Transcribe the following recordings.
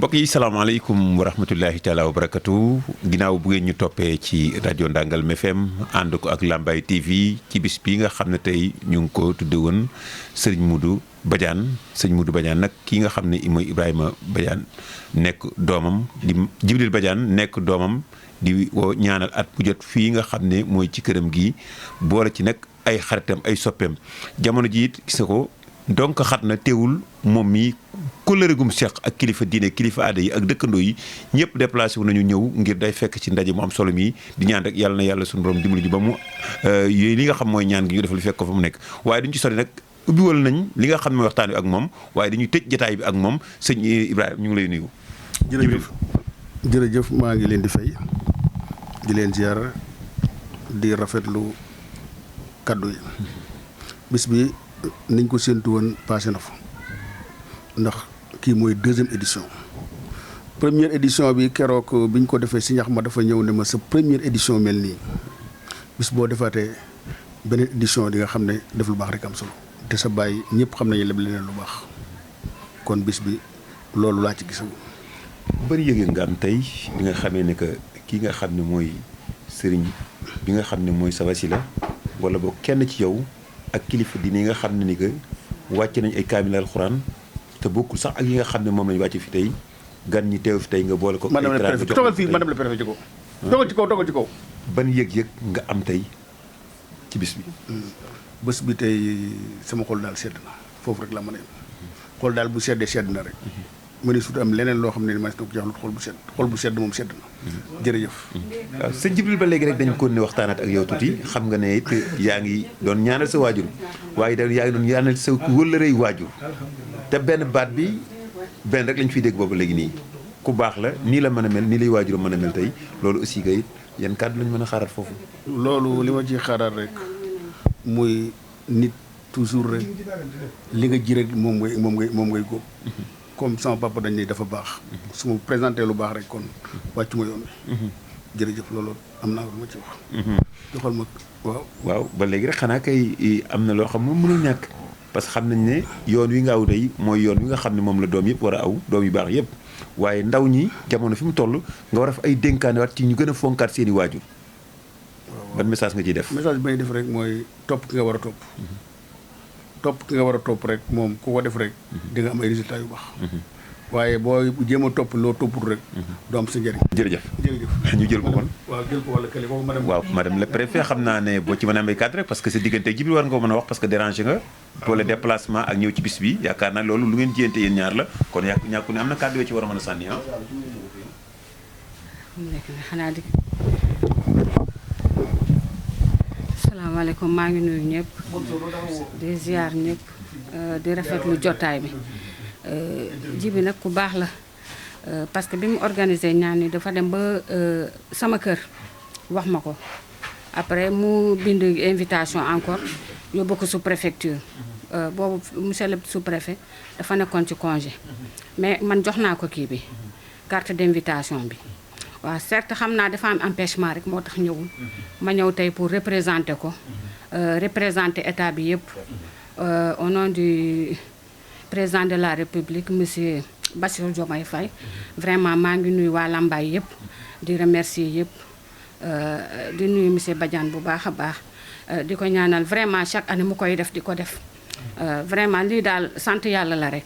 mbokk yi salaamaaleykum wa rahmatullahi taala wa barakatu ginnaaw bu ngeen ñu toppee ci rajo Ndangalm FM ànd ko ak Lambaye TV ci bis bi nga xam ne tey ñu ngi ko tudde woon Serigne Modou Badiane Serigne Modou Badiane nag kii nga xam ne mooy Ibrahima Badiane nekk doomam di Djibril Badiane nekk doomam di woo ñaanal at bu jot fii nga xam ne mooy ci këram gi boole ci nag ay xaritam ay soppeem jamono ji it gis ko donc xat na teewul moom mi kóllëre gum seq ak kilifa diine kilifa aada yi ak dëkkandoo yi ñëpp déplacé wu nañu ñëw ngir day fekk ci ndaje mu am solo mi di ñaan rek yàlla na yàlla suñu borom dimbali ñu ba mu yooyu li nga xam mooy ñaan gi ñu defal fekk ko fa mu nekk waaye duñu ci sori nag ubbiwal nañ li nga xam ne mooy waxtaan wi ak moom waaye dañuy tëj jotaay bi ak moom sëñ Ibrahima ñu ngi lay nuyu. jërëjëf maa ngi leen di fay di leen ziar di rafetlu kaddu yi bis bi niñ ko séntu woon passé na fa ndax kii mooy deuxième édition première édition bi keroog biñ ko defee si ñax ma dafa ñëw ne ma sa première édition mel nii bis boo defaatee beneen édition di nga xam ne def lu baax rek am solo te sa bàyyi ñëpp xam nañu leb leneen lu baax kon bis bi loolu laa ci gisagu. bari yëg nga am tey bi nga xamee ne que kii nga xam ne mooy sëriñ bi nga xam ne mooy sa wasila wala boo kenn ci yow ak kilifa diine yi nga xam ne ni que wàcce nañ ay kaamil alxuraan te bokkul sax ak yi nga xam ne moom lañ wàcce fi tey gan ñi teew fi tey nga boole ko. madame la préfet toogal fii madame la préfet ci kaw. toogal ci kaw toogal ci kaw. ban yëg-yëg nga am tey ci bis bi. bés bi tey sama xol daal sedd na foofu rek la mën a yem xol daal bu seddee sedd na rek. ma ne surtout am leneen loo xam ne man si ko jox xol bu sedd moom sedd na. jërëjëf. waaw sëñ Djibril ba léegi rek dañu ko ne waxtaanaat ak yow tuuti xam nga ne it yaa ngi doon ñaanal sa waajur waaye da yaa ngi doon ñaanal sa wëllërey waajur te benn baat bi benn rek lañ fiy dégg boobu léegi nii ku baax la nii la mën a mel nii lay waajur mën a mel tey loolu aussi kay yan kàddu lañ mën a xaaraat foofu. loolu li ma ciy xaaraat rek muy nit toujours rek li nga ji rek moom ngay góob. comme sama papa dañ ne dafa baax su ma présenté lu baax rek kon wàccu ma yoon wi jërëjëf loolu am naa lu ma ci wax joxal ma waaw ba léegi rek xanaa kay am na loo xam moom mënul ñàkk parce que xam nañ ne yoon wi nga aw tey mooy yoon wi nga xam ne moom la doom yëpp war a aw doom yu baax yëpp waaye ndaw ñi jamono fi mu toll nga war a def ay dénkaane waat ci ñu gën a fonkaat seen i waajur ban message nga ciy def message bi may def rek mooy topp ki nga war a topp ki nga war a topp rek moom ku ko def rek di nga am ay résultats yu baax waaye boo jéem a topp loo toppul rek du am sa njëriñ. jërëjëf ñu jël ko kon. waaw jël ko wala kële foofu madame. waaw madame le préfet xam naa ne boo ci mën a amee cadre rek parce que sa diggante Djibril war nga ko mën a wax parce que dérangé nga pour le déplacement ak ñëw ci bis bi yaakaar naa loolu lu ngeen jiyante yéen ñaar la kon ñàkku ne am na cadre yoo ci war a mën a sànni ah. xanaa di salaamaaleykum maa ngi nuyu ñëpp di ziar ñëpp di rafetlu jotaay bi Djibi nag ku baax la parce que bi mu organisé ñaan ni dafa dem ba sama kër wax ma ko après mu bind invitation encore yóbbu ko sous préfecture boobu monsieur le sous préfet dafa nekkoon ci congé mais man jox naa ko kii bi carte d'invitation bi waaw certes xam naa dafa am empêchement rek moo tax ñëwul ma ñëw tey pour représenter ko représenter état bi yëpp au nom du président de la république monsieur Bassirou Diomaye Faye vraiment maa ngi nuyu waa Lambaye yëpp di remercier yëpp di nuyu monsieur Badiane bu baax a baax di ko ñaanal vraiment chaque année mu koy def di ko def vraiment lii daal sant yàlla la rek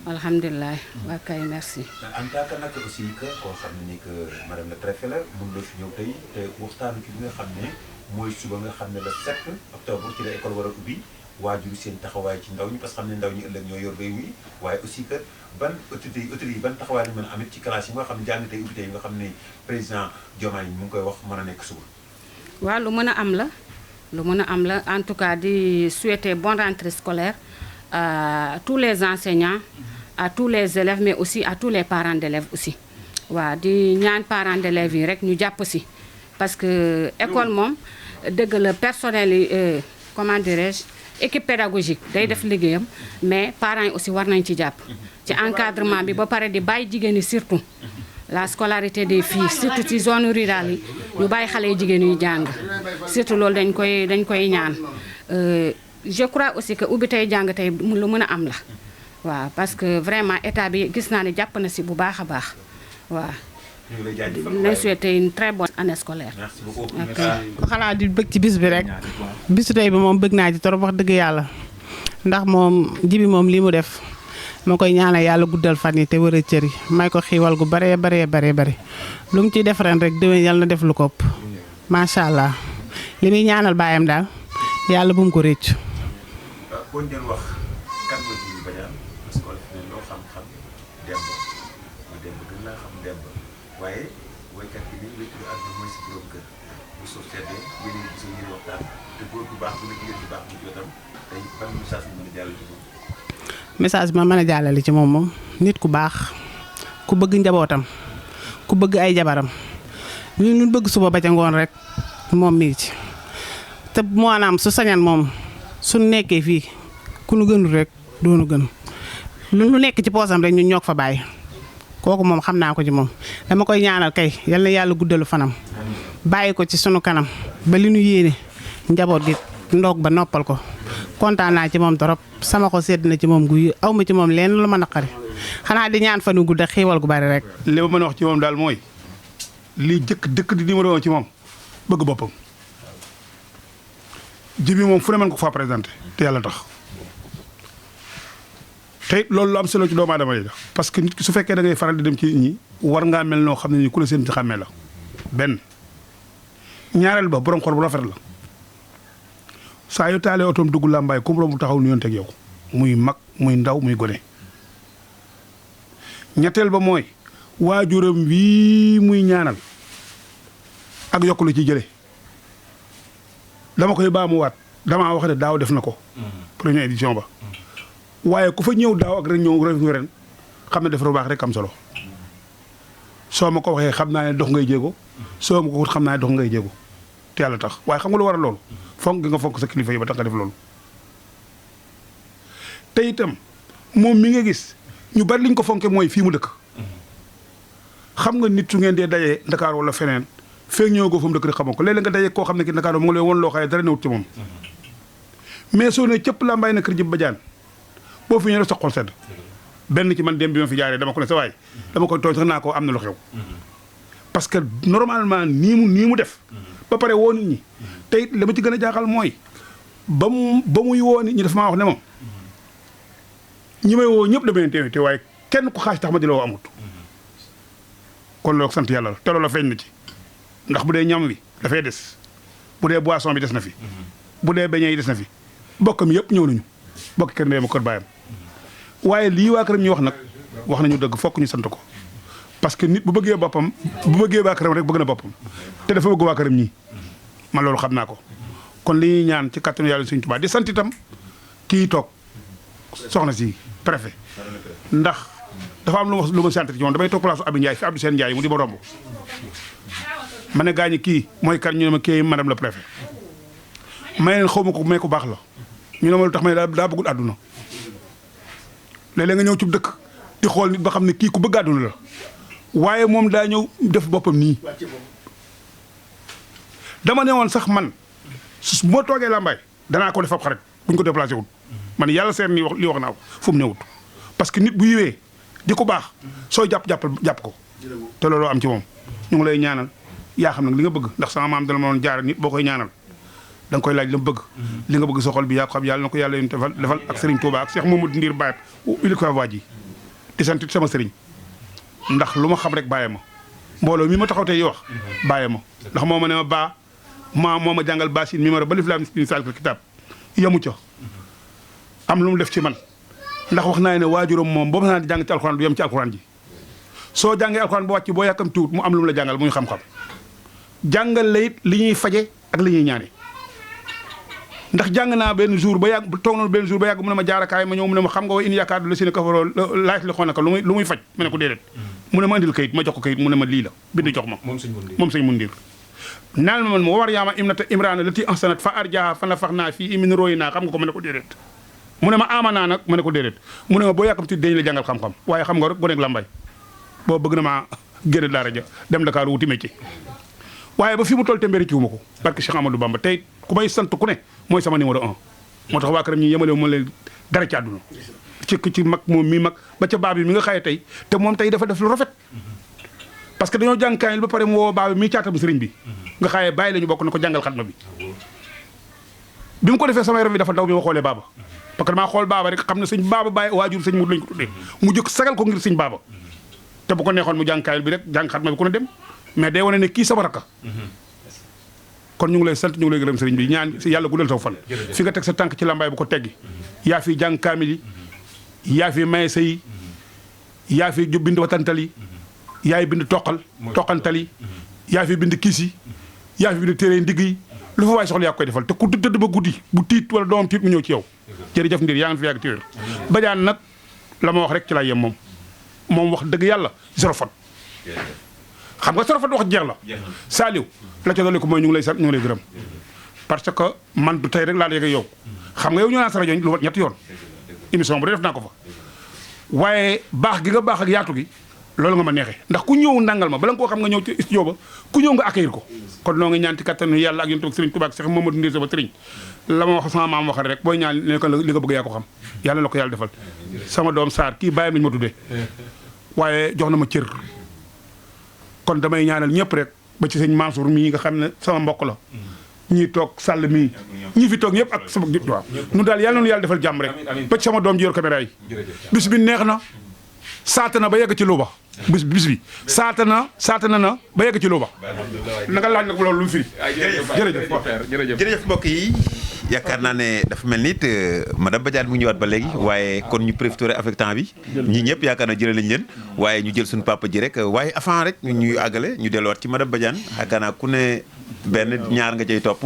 alhamdulilah waa kay merci. en tant que nag aussi que koo xam ne ni que madame le préfet la mun la fi ñëw tey te waxtaanu ci li nga xam ne mooy suba nga xam ne le 7 octobre ci la école war a ubbi waajur seen taxawaay ci ndaw ñi parce que xam ne ndaw ñi ëllëg ñoo yor réew mi waaye aussi que ban autorité yi ban taxawaay lañu mën a amit ci classe yi nga xam ne jàng tey ubbi tey nga xam ne président Diomaye mu ngi koy wax mën a nekk suba. waaw lu mën a am la en tout cas di souhaiter bonne rentrée scolaire à tous les enseignants. à tous les élèves mais aussi à tous les parents d'élèves aussi waaw di ñaan parents d'élèves yi rek ñu jàpp si parce que école moom dëgg la personnel yi comment dirais-je équipe pédagogique day def liggéeyam mais parents yi aussi war nañ ci jàpp ci encadrement bi ba pare di bàyyi jigéen yi surtout la scolarité des filles surtout ci zone rurale yi ñu bàyyi xale yu jigéen yu jàng surtout loolu dañ koy ñaan je crois aussi que ubbi tey jàng tey lu mën a am la waaw parce que vraiment état bi gis naa ne jàpp na si bu baax a baax waaw. ñu ngi lay jaajëfal lay souhaiter une très bonne année scolaire. merci beaucoup. xanaa di bëgg ci bis bi rek bisu tey bi moom bëgg naa ci trop wax dëgg yàlla ndax moom Djiby moom lii mu def ma koy ñaanal yàlla guddal fan yi te wër a cër yi may ko xiiwal gu baree bari lu mu ciy def ren rek déwén yàlla na def lu ko ëpp macha allah li muy ñaanal baayam daal yàlla bu mu ko réccu. boo ñu doon wax kan mooy Djiby Badiane parce que wolof ne loo xam-xam demb mu demb gën laa xam demb waaye woykat bi ni wéttu àdduna mooy si borom kër bu suuf seddee yéen a ngi gisoo yéen waxtaan te góor bu baax bu la jigéen bu baax bu jotam tey ban message bi mën a jàll ci moom. message bi ma mën a jàllale ci moom nit ku baax ku bëgg njabootam ku bëgg ay jabaram ñu bëgg suba ba ca ngoon rek moom mi ngi ci te maanaam su sañan moom su nekkee fii ku nu gënul rek doonu gën lu nekk ci poosam rek ñun ñoo ko fa bàyyi kooku moom xam naa ko ci moom dama koy ñaanal kay yal na yàlla guddalu fanam bàyyi ko ci sunu kanam ba li nu yéene njaboot gi ndoog ba noppal ko kontaan naa ci moom trop sama ko sedd na ci moom guy aw ma ci moom leen lu ma naqari xanaa di ñaan fanu gudd ak xiiwal gu bari rek. li ma mën a wax ci moom daal mooy lii dëkk di numéro 1 ci moom bëgg boppam Djiby moom fu ne mën ko faa présenté te yàlla tax te loolu lu am solo ci doomu aadama yi la parce que nit ki su fekkee da ngay faral di dem ci nit ñi war ngaa mel noo xam ne ni ku la seen ci xàmmee la benn ñaareel ba borom xol bu rafet la saa yu taalee otoom dugg làmbaay comme romb taxaw nu yoon teg yow muy mag muy ndaw muy gone ñetteel ba mooy waajuram wii muy ñaanal ak yokk lu ci jële dama koy baamuwaat damaa wax ne daaw def na ko première édition ba waaye ku fa ñëw daaw ak ren ñëw ren xam ne def lu baax rek am solo soo ma ko waxee xam naa ne dox ngay jéego soo ma ko wut xam naa ne dox ngay jéego te yàlla tax waaye xam nga lu war a loolu fonk nga fonk sa kilifa yi ba tax nga def loolu te itam moom mi nga gis ñu bari liñ ko fonke mooy fii mu dëkk xam nga nit su ngeen dee dajee Ndakaar wala feneen feeg ñëw ko fa mu dëkk rek xamoo ko léeg-léeg nga dajee koo xam ne ki Ndakaar mu ngi lay won loo xaye dara newut ci moom mais soo ne cëpp laa mbay na kër Djiby Badiane boo fi ñëwee rek sa xol sedd benn ci man dem bi ma fi jaaree dama ko ne sa waay dama koy tooñ sax naa ko am na lu xew parce que normalement nii mu def ba pare woo nit ñi te it li ma ci gën a jaaxal mooy ba muy woo nit ñi dafa maa wax ne moom ñi may woo ñëpp damay teew te waaye kenn ku xaaj tax ma di la woo amut kon loolu sant yàlla la te loolu feeñ na ci ndax bu dee ñam wi dafay des bu dee boisson bi des na fi bu dee beñe yi des na fi bokkam yëpp ñëw nañu bokk kër ndeyam ma kër baayam waaye lii waa këram ñu wax nag wax nañu dëgg fokk ñu sant ko parce que nit bu bëggee boppam bu bëggee waa këram rek bëgg na boppam te dafa bëgg waa këram ñii man loolu xam naa ko kon li ñuy ñaan ci kàttanu yàlla Sëriñ Tuubaa di sant itam kii toog soxna si préfet ndax dafa am lu ma sant ci moom damay toog place Abdou Ndiaye fi Abdou Sène Ndiaye mu di ma romb ma ne gaañi kii mooy kan ñu ne ma kii madame le préfet may leen xaw ma ko may ko baax la ñu ne ma lu tax may daa bëggul àdduna léeg-léeg nga ñëw ci dëkk di xool nit ba xam ne kii ku bëgg àdduna la waaye moom daa ñëw def boppam nii dama ne woon sax man su ma toogee Lambaye danaa ko def ab xarit buñ ko déplacé wut man yàlla seen ni wax li wax naa ko fu mu newut parce que nit bu yiwee di ko baax soo jàpp ko te looloo am ci moom ñu ngi lay ñaanal yaa xam nag li nga bëgg ndax sama maam dala ma doon jaar nit boo koy ñaanal da nga koy laaj la mu bëgg li nga bëgg sa xol bi yaa ko xam yàlla na ko yàlla yéen defal ak Serigne Touba ak Cheikh Mamadou Ndir Baye uli ko waa ji di sant sama Serigne ndax lu ma xam rek bàyyi ma mbooloo mi ma taxaw tey wax bàyyi ma ndax moo ma ne ma moo ma jàngal basin mi ma ba lif laam sal ko kitaab yamu ca am lu mu def ci man ndax wax naa ne waajuram moom boo ma naa di jàng ci alxuraan du yem ci alxuraan ji soo jàngee alxuraan ba wàcc boo yàkkam tuut mu am lu mu la jàngal muy xam-xam jàngal la it li ñuy faje ak li ñuy ñaane ndax jàng naa benn jour ba yàgg toog na benn jour ba yàgg mu ne ma jaarakaay ma ñëw mu ne ma xam nga wa in yaakaar du la si ne kafaroo laaj li xoon naka lu muy faj ma ne ko déedéet mu ne ma andil kayit ma jox ko kayit mu ne ma lii la bind jox ma moom sëñ Mundir naan ma man war yaama imnata imrana lati ahsanat fa arjaha fa nafaxnaa fii min royi naa xam nga ko ma ne ko déedéet mu ne ma amanaa nag ma ne ko déedéet mu ne ma boo yàkkamti dañ la jàngal xam-xam waaye xam nga rek goneeg Lambaye boo bëgg na maa génn daara ja dem Dakar wuti métier waaye ba fi mu toll te mbiri ci wu ma ko parce que Cheikh Amadou Bamba tey ku may sant ku ne mooy sama numéro 1 moo tax waa këram ñi yemale ma leen dara ci àdduna ci mag moom mii mag ba ca baab yi mi nga xaye tey te moom tey dafa def lu rafet parce que dañoo jàng kaamil ba pare mu woo baab mii caatam sëriñ bi nga xaye bàyyi la ñu bokk na ko jàngal xatma bi mu ko defee sama yaram bi dafa daw bi ma xoolee baaba parce que damaa xool baaba rek xam ne sëñ baaba bàyyi waajur sëñ Mudu lañ ko tuddee mu jëkk sagal ko ngir sëñ baaba te bu ko neexoon mu jàng kaamil bi rek jàng xatma bi ku ne dem mais day wane ne kii sama rakka kon ñu ngi lay sant ñu ngi lay gërëm sëriñ bi ñaan si yàlla guddal saw fan fi nga teg sa tànk ci lambaay bu ko teggi yaa fi jàng kaamil yi yaa fi maye sëy yaa fi bind watantal yi yaay bind toqantal yi yaa fi bind kiis yi yaa fi bind téere ndigg yi lu fa waay soxla yaa koy defal te ku tëdd ba guddi bu tiit wala doomam tiit mu ñëw ci yow jërëjëf Ndir yaa ngi fi yàgg téwér Badiane nag la ma wax rek ci laa yem moom wax dëgg yàlla zéro faute xam nga zéro faute wax jeex la Saliou la ca dolli ko mooy ñu ngi lay sant ñu ngi lay gërëm parce que man du tey rek laa yegg yow xam nga yow ñoo naan sa rajo lu wat ñetti yoon émission bu def naa ko fa waaye baax gi nga baax ak yaatu gi loolu nga ma neexee ndax ku ñëw nangal ma bala nga koo xam nga ñëw ci studio ba ku ñëw nga accueillir ko kon noo ngi ñaan ci kattanu yàlla ak yonent ak Sëriñ Tuubaa ak Cheikh Mamadou Ndir sama sëriñ la ma wax sama maam waxal rek booy ñaan ne ko li nga bëgg yaa ko xam yàlla la ko yàlla defal sama doom Sarr kii bàyyam lañ ma tuddee waaye jox na ma cër kon damay ñaanal ñëpp rek ba ci sëñ Mansour mii nga xam ne sama mbokk la ñii toog sàll mii ñii fi toog ñëpp ak sama waaw nu daal yàlla noonu yàlla defal jàmm rek ba ci sama doom ji yor caméra yi bis bi neex na saata na ba yegg ci luuba bis bi saata na ba yegg ci luuba na nga laaj nag loolu lu mu firi jërëjëf mbokk yi yaakaar naa ne dafa mel nit madame Badiane mu ngi ñëwaat ba léegi waaye kon ñu préféré avec temps bi ñii ñëpp yaakaar naa jëlee lañ leen waaye ñu jël suñu papa ji rek waaye avant rek ñuy àggale ñu delluwaat ci madame Badiane yaakaar naa ku ne benn ñaar nga cay topp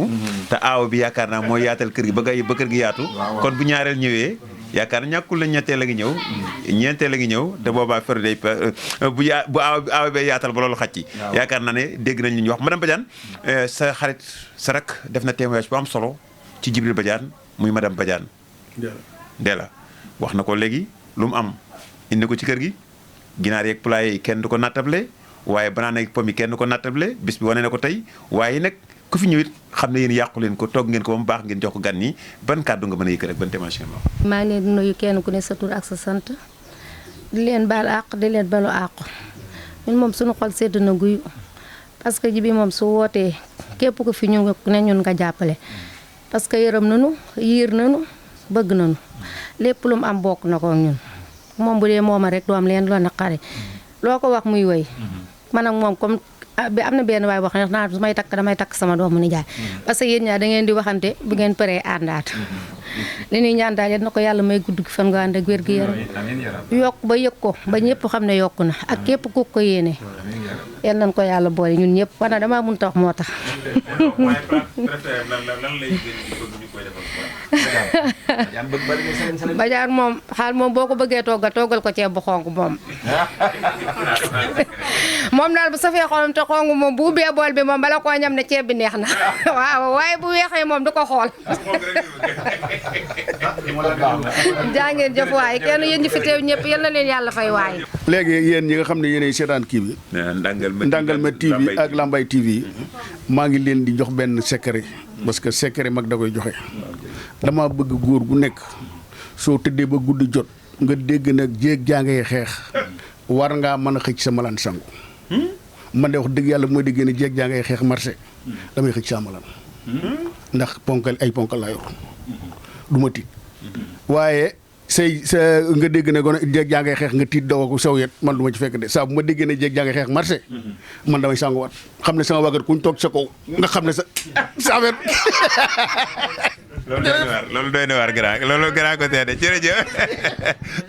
te aaw bi yaakaar naa mooy yaatal kër gi ba kër gi yaatu kon bu ñaareel ñëwee yaakaar na ñàkkul la ñetteel a ngi ñëw ñeenteel a ngi ñëw te boobaa fer day bu aaw bee yaatal ba loolu xaj ci yaakaar naa ne dégg nañ li ñu wax madame Badiane sa xarit sa rak def na témoignage bu am solo ci Djibril Badiane muy madame Badiane Ndella wax na ko léegi lu mu am indi ko ci kër gi ginaar yeeg poulailler yi kenn du ko nattable waaye banaan ak pomme yi kenn du ko nattable bis bi wane na ko tey waaye nag ku fi ñëwit xam ne yéen yàqu leen ko toog ngeen ko ba mu baax ngeen jox ko gan ñi ban kàddu nga mën a yëkkat ak ban témoignage maa ngi leen di nuyu kenn ku ne sa tur ak sa sant di leen baal àq di leen balu àq ñun moom suñu xol sedd na guyu parce que Djibi moom su wootee képp ku fi ñu ne ñun nga jàppale parce que yërëm nañu yiir nañu bëgg nañu lépp lu mu am bokk na ko ñun moom bu dee mooma rek du am leen loo naqari loo ko wax muy woy man ak moom comme bi am na benn waay wax ne naa su may takk damay takk sama doomu nijaay parce que yéen ñaar da ngeen di waxante bu ngeen paree àndaat li ñuy ñaan daal yal na ko yàlla may gudd gi fan nga ànd ak wér gi yaram yokk ba yëg ko ba ñëpp xam ne yokku na ak képp ku ko yéene yal nañ ko yàlla boole ñun ñëpp wana damaa mënut a wax moo tax Badiane moom xaal moom boo ko bëggee toggal ko ceeb bu xonk moom moom daal bu safee xolam te xonk moom bu ubbee bool bi moom bala koo ñam ne ceeb bi neex na waaw waaye bu weexee moom du ko xool jaa ngeen jëf waaye kenn yéen ñi fi teew ñëpp yal na leen yàlla fay waaye léegi yéen ñi nga xam ne yéenay seetaan kii bi Ndangalma TV ak Lambaye TV maa ngi leen di jox benn secret parce que secret mag da koy joxe dama bëgg góor gu nekk soo tëddee ba guddi jot nga dégg nag jéeg jaa ngay xeex war ngaa mën a xëcc sa malaan sangu man de wax dëgg yàlla bu ma déggee ne jéeg jaa ngay xeex marché damay xëcc sa malaan ndax ay ponkal laa yor du ma tiit waaye sa nga dégg ne gone jéeg jaa ngay xeex nga tiit daw ko saw yet man du ma ci fekk de saa bu ma déggee ne jéeg jaa ngay xeex marché man damay sanguwaat xam ne sama wagat kuñ toog sa kaw nga xam ne sa affaire loolu doy na waar grand loolu grand ko seede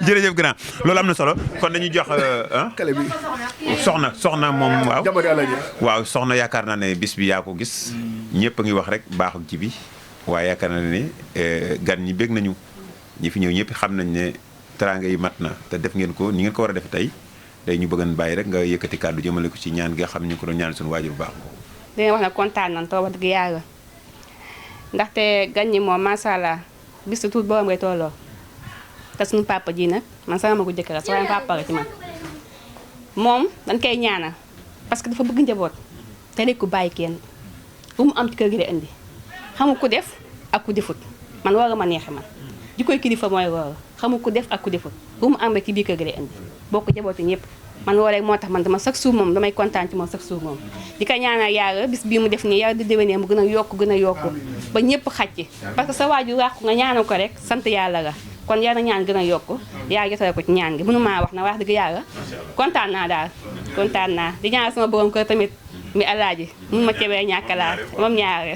jërëjëf grand loolu am na solo kon dañuy jox kale bi soxna moom waaw jabari Alaaji waaw soxna yaakaar naa ne bis bi yaa ko gis ñëpp a ngi wax rek baaxul ci bi waaye yaakaar naa ne gan ñi bég nañu ñi fi ñëw ñëpp xam nañ ne teraanga yi mat na te def ngeen ko ni ngeen ko war a def tey day ñu bëggan bàyyi rek nga yëkkati kàddu jëmale ko ci ñaan gi nga xam ne ñu ko doon ñaan suñu waajur bu baax ko dina wax ne kontaan nañ trop wax dëgg yàlla ndaxte gan ñi moom macha allah bis tuut boobu ngay tolloo te suñu papa ji nag man sama ma ko jëkkër la sama papa la ci man moom dañ koy ñaanal parce que dafa bëgg njaboot te rek ku bàyyi kenn bu mu am ci kër gi la indi xamul ku def ak ku defut man war a ma neexe man ji koy kilifa mooy loolu xamu ku def ak ku deful bu mu am rek ci biir kër gi lay indi bokk jabooti ñëpp man loolu rek moo tax man dama chaque jour moom damay kontaan ci moom chaque jour moom di ko ñaanal yàlla bis bii mu def nii yàlla di déwénee mu gën a yokk ba ñëpp xaj ci parce que sa waaju ràqu nga ñaanal ko rek sant yàlla la kon yàlla ñaan gën a yokk yàlla jotale ko ci ñaan gi mënu maa wax na wax dëgg yàlla kontaan naa daal kontaan naa di ñaanal sama borom kër tamit mi alaaji mun ma cebee ñàkkalaa moom ñaare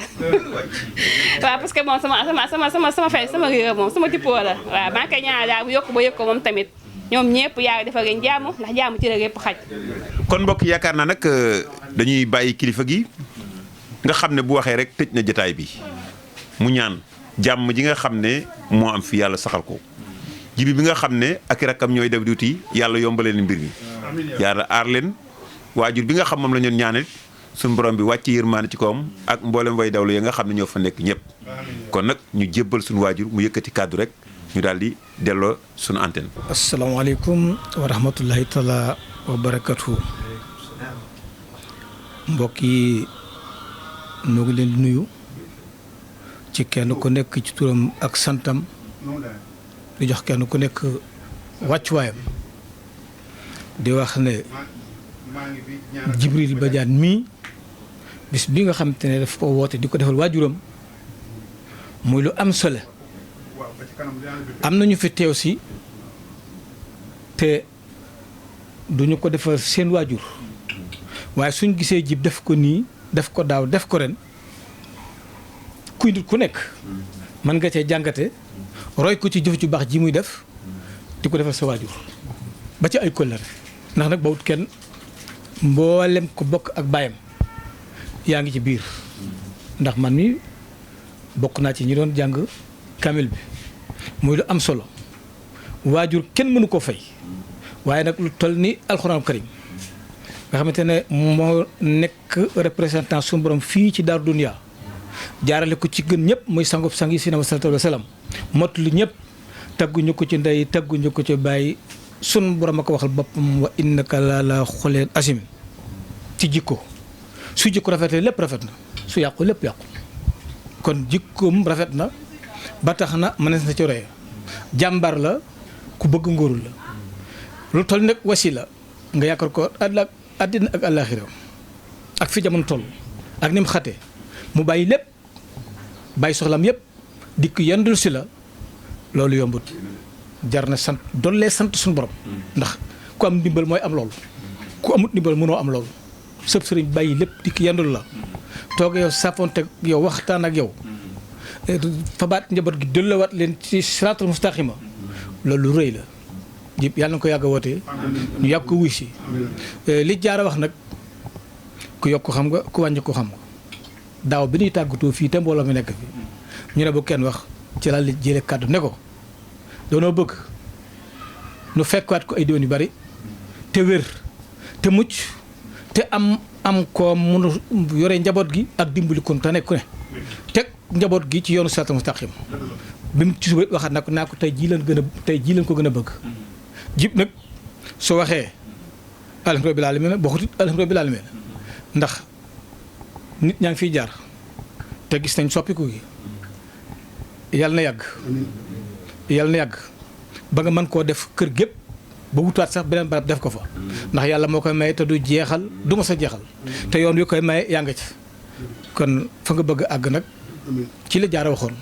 waaw parce que moom sama fay sama réew moom sama tippoo la waaw maa ngi koy ñaanal daal bu yokk ba yokk ko moom tamit ñoom ñëpp yaa defal leen jàmm ndax jàmm ci la yëpp xaj. kon mbokk yaakaar naa nag dañuy bàyyi kilifa gi nga xam ne bu waxee rek tëj na jotaay bi mu ñaan jàmm ji nga xam ne moo am fi yàlla saxal ko jibi bi nga xam ne ak rakkam ñooy def duuti yàlla yombaleen mbir mi yàlla aar leen waajur bi nga xam moom la ñu ñaanal suñu borom bi wàcc yërmaane ci kawam ak mboolem way dawlu ya nga xam ne ñoo fa nekk ñëpp kon nag ñu jébbal suñu waajur mu yëkkati kàddu rek ñu daal di delloo suñu antenne. asalaamaaleykum wa rahmatullahi taala wa barakatuhu mbokk yi ñu ngi leen di nuyu ci kenn ku nekk ci turam ak santam di jox kenn ku nekk wàccuwaayam di wax ne Djibril Badiane mii bis bi nga xam te ne daf ko woote di ko defal waajuram muy lu am solo am nañu fi teew si te duñu ko defal seen waajur waaye suñ gisee jib def ko nii def ko daaw def ko ren kuy nit ku nekk mën nga cee jàngate roy ko ci jëf ju baax ji muy def di ko defal sa waajur ba ci ay kóllëre ndax nag bawut kenn mboolem ko bokk ak baayam yaa ngi ci biir ndax man mi bokk naa ci ñi doon jàng kamil bi muy lu am solo waajur kenn mënu ko fay waaye nag lu toll ni alxuraan karim nga xamante ne moo nekk représentant suñu borom fii ci Daaru Dunya jaarale ko ci gën ñëpp muy sangub sang yi sinama sallallahu alayhi wa sallam mot lu ñëpp tagguñu ko ci ndey tagguñu ko ci bàyyi sun borom a ko waxal boppam wa innaka la xuleen asim ci jikko su jikko rafetee lépp rafet na su yàqu lépp yàqu kon jikkoom rafet na ba tax na mënees na ci roye jàmbar la ku bëgg ngóorul la lu toll nag wasila nga yaakaar ko àddina ak àllaaxira ak fi jamono toll ak ni mu xatee mu bàyyi lépp bàyyi soxlam yëpp dikk yendul si la loolu yombut jar na sant dollee sant suñu borom ndax ku am ndimbal mooy am loolu ku amut ndimbal mënoo am loolu sëb sëriñ bàyyi lépp dikk yendul la toog yow safonte yow waxtaan ak yow fabaat njaboot gi delloowaat leen ci siraatul mustaqima loolu lu rëy la jib yàlla na ko yàgg a wootee ñu yàgg ko wuy si li jaara wax nag ku yokk xam nga ku wàññi ko xam nga daaw bi ñuy tàggatoo fii te mbooloo mi nekk fi ñu ne bu kenn wax ci laa li jële kàddu ne ko doonoo bëgg nu fekkaat ko ay déwén yu bari te wér te mucc te am ko mun a yore njaboot gi ak dimbali kon te nekk ne teg njaboot gi ci yoonu siraatal mustaqim bi mu ci suba waxaat naa ko tey jii leen ko gën a bëgg jib nag su waxee alhamdulilah rabbil alamin boo xutit alhamdulilah rabbil alamin ndax nit ñaa ngi fiy jaar te gis nañ soppiku gi yàlla na yàgg ba nga mën koo def kër gépp ba wutaat sax beneen barab def ko fa ndax yàlla moo koy maye te du jeexal du ma sa jeexal te yoon wi koy maye yaa nga ci kon fa nga bëgg a àgg nag ci la jaara waxoon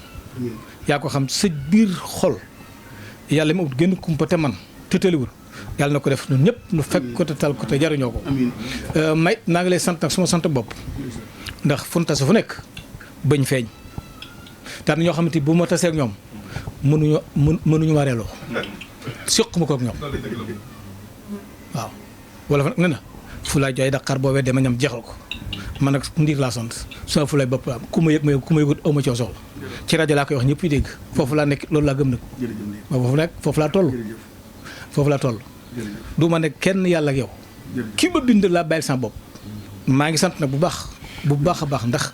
yaa ko xam sa biir xol yàlla mu ut gën kumpa te man te tëliwul yàlla na ko def ñun ñëpp nu fekk ko te tal ko te jariñoo ko may naa ngi lay sant nag suma sant bopp ndax fu nu tase fu nekk bañ feeñ te am na ñoo xamante bu ma tasee ak ñoom mënuñu ma reeloo séq ma ko ak ñoom waaw wala fa nag ne na fu laay jaay Dakar boo weddee ma ñam jeexal ko man nag ndiir laa sant soo fu lay bopp am ku ma yëg ku ma yëgut aw ma ci soxla ci rajo laa koy wax ñëpp yi dégg foofu laa nekk loolu laa gëm nag foofu laa toll du ma ne kenn yàlla ak yow ki ma bind laa bàyyil sama bopp maa ngi sant nag bu baax a baax ndax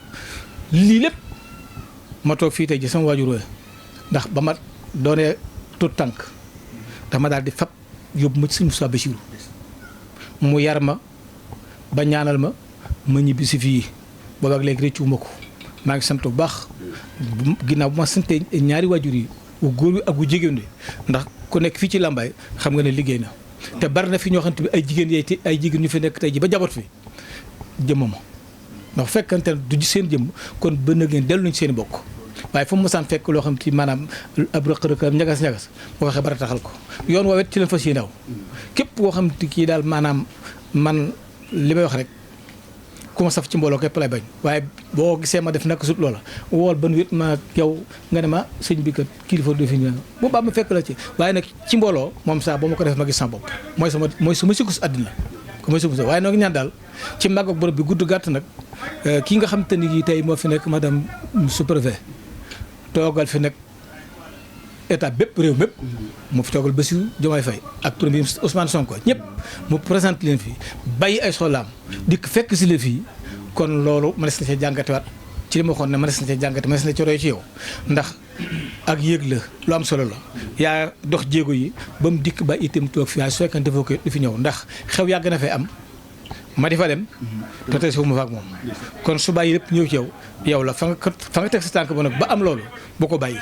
lii lépp ma toog fii tey ji sama waajur wooye ndax ba ma doonee tut tànk dama daal di fab yóbbu ma ci Sëñ Moussa Bachirou mu yar ma ba ñaanal ma ñibbi si fii boobu ak léegi réccu ma ko maa ngi sant bu baax ginnaaw bu ma santee ñaari waajur yi wu góor wi ak wu jigéen wi ndax ku nekk fii ci Lambaye xam nga ne liggéey na te bari na fi ñoo xam ne ay jigéen yee te ay jigéen ñu fi nekk tey ji ba jaboot fi jëmmama ndax fekkante ne du seen jëmm kon ba na ngeen dellu nañ seen i bokk waaye fu mu mosaan fekk loo xam te maanaam ab rëq-rëq am ñagas-ñagas boo waxee bara taxal ko yoon woowet ci leen fas yéene aw képp koo xam te kii daal maanaam man li may wax rek ku ma saf ci mbooloo képp lay bañ waaye boo gisee ma def naka sut loola wool ban wét ma yow nga ne ma sëñ bi kat kilifa du fi ñëw bu baax ma fekk la ci waaye nag ci mbooloo moom saa boo ma ko def ma gis sama bopp mooy sama sikkus àddina mooy sikkus waaye noo ngi ñaan daal ci màgg ak borom bi gudd gàtt nag kii nga xam te ni kii tey moo fi nekk madame sous-préfet toogal fi nag état bépp réew mépp mu fi toogal Bassirou Diomaye Faye ak premier ministre Ousmane Sonko ñëpp mu présenté leen fii bàyyi ay soxlaam dikk fekk si la fii kon loolu mënees na cee jàngatewaat ci li ma waxoon ne mënees na cee jàngate mënees na ci roy ci yow ndax ak yéeg la lu am solo la yaa dox jéego yi ba mu dikk ba itam toog fi waaye su fekkee defoo ko du fi ñëw ndax xew yàgg na fee am ma di fa dem te tey si fu ma fa ak moom kon su bàyyi lépp ñëw ci yow la fa nga teg sa tànk ba nag ba am loolu boo ko bàyyi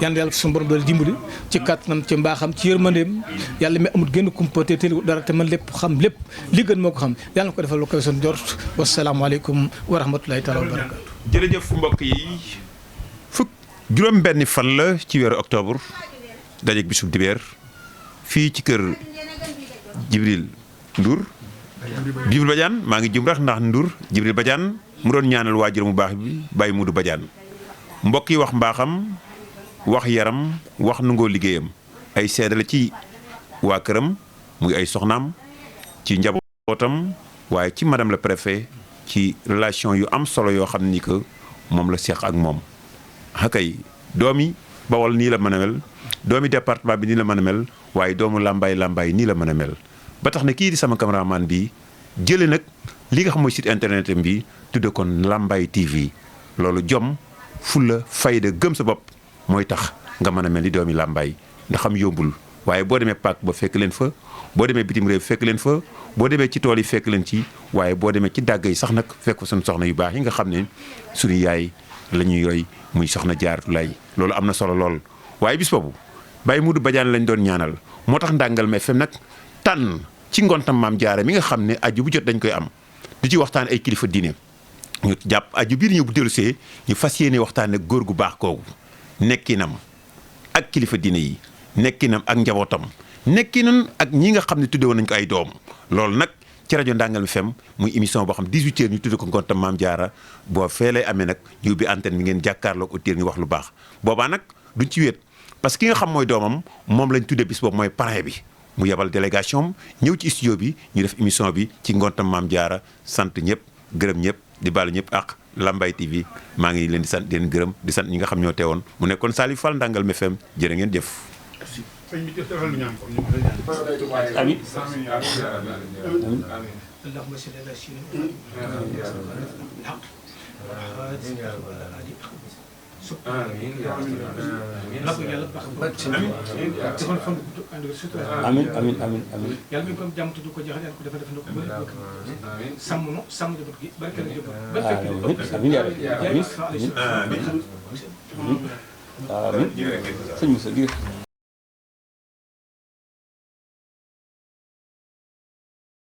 yan yàlla suñu borom doole dimbali ci kàttanam ci mbaaxam ci yërmandeem yàlla mi amul génn kumpa te teel dara te man lépp xam lépp li gën moo ko xam yàlla na ko defal lu koy son jort wasalaamaaleykum wa rahmatulahi taala wa barakaatu. jërëjëf mbokk yi juróom benni fan la ci weeru octobre dajeeg bisub dibeer fii ci kër Djibril Ndour Djibril Badiane maa ngi jum rax ndax Ndour Djibril Badiane mu doon ñaanal waajur mu baax bi Baye Modou Badiane mbokk yi wax mbaaxam wax yaram wax nangoo liggéeyam ay seede la ci waa këram muy ay soxnaam ci njabootam waaye ci madame le préfet ci relation yu am solo yoo xam ni que moom la seq ak moom xakay doomi Bawol nii la mën a mel doomi département bi nii la mën a mel waaye doomu Lambaye nii la mën a mel ba tax na kii di sama cameraman bi jële nag li nga xam mooy site internet bi tudde ko Lambaye TV loolu jom fulla fayda gëm sa bopp mooy tax nga mën a mel ni doomi Lambaye ndax xam yombul waaye boo demee Pâques ba fekk leen fa boo demee bitim réew fekk leen fa boo demee ci tool yi fekk leen ci waaye boo demee ci dàgg yi sax nag fekk fa suñu soxna yu baax yi nga xam ne suñu yaay la ñuy roy muy soxna Jaaratu Laay loolu am na solo lool waaye bis boobu Baye Modou Badiane lañ doon ñaanal moo tax Ndangalma FM nag tànn ci ngontam maam Jaara mi nga xam ne aju bu jot dañ koy am di ci waxtaan ay kilifa diine ñu jàpp aju biir ñëw bu dellusee ñu fas yéene waxtaan ak góor gu baax kooku nekkinam ak kilifa diine yi nekkinam ak njabootam nekkinam ak ñi nga xam ne tudde woon nañ ko ay doom loolu nag ci rajo Ndangalma FM muy émission boo xam 18h ñu tudde ko ngontam maam Jaara boo fee lay amee nag ñu ubbi antenne bi ngeen jàkkaarloog auditeur ñu wax lu baax boobaa nag duñ ci wéet parce que ki nga xam mooy doomam moom lañ tudde bis boobu mooy parrain bi mu yebal délégation ñëw ci studio bi ñu def émission bi ci ngontam maam Jaara sant ñëpp gërëm ñëpp di baalu ñëpp ak Lambaye TV maa ngi leen di sant di leen gërëm di sant ñi nga xam ñoo teewoon mu nekkoon Salif Fall Ndangalma FM jërë ngeen jëf. sëñ bi defal lu ñaan ko ñu amiin اللهم صل على سيدنا الحق آمين يا رب amiin amiin amiin amiin yàlla mi ko am jàmm tudd ko joxe yàlla ko dafa def ndoko bëri sàmm no sàmm jabot gi barke la jabot amiin yaa rabbi amiin amiin amiin sëñ Moussa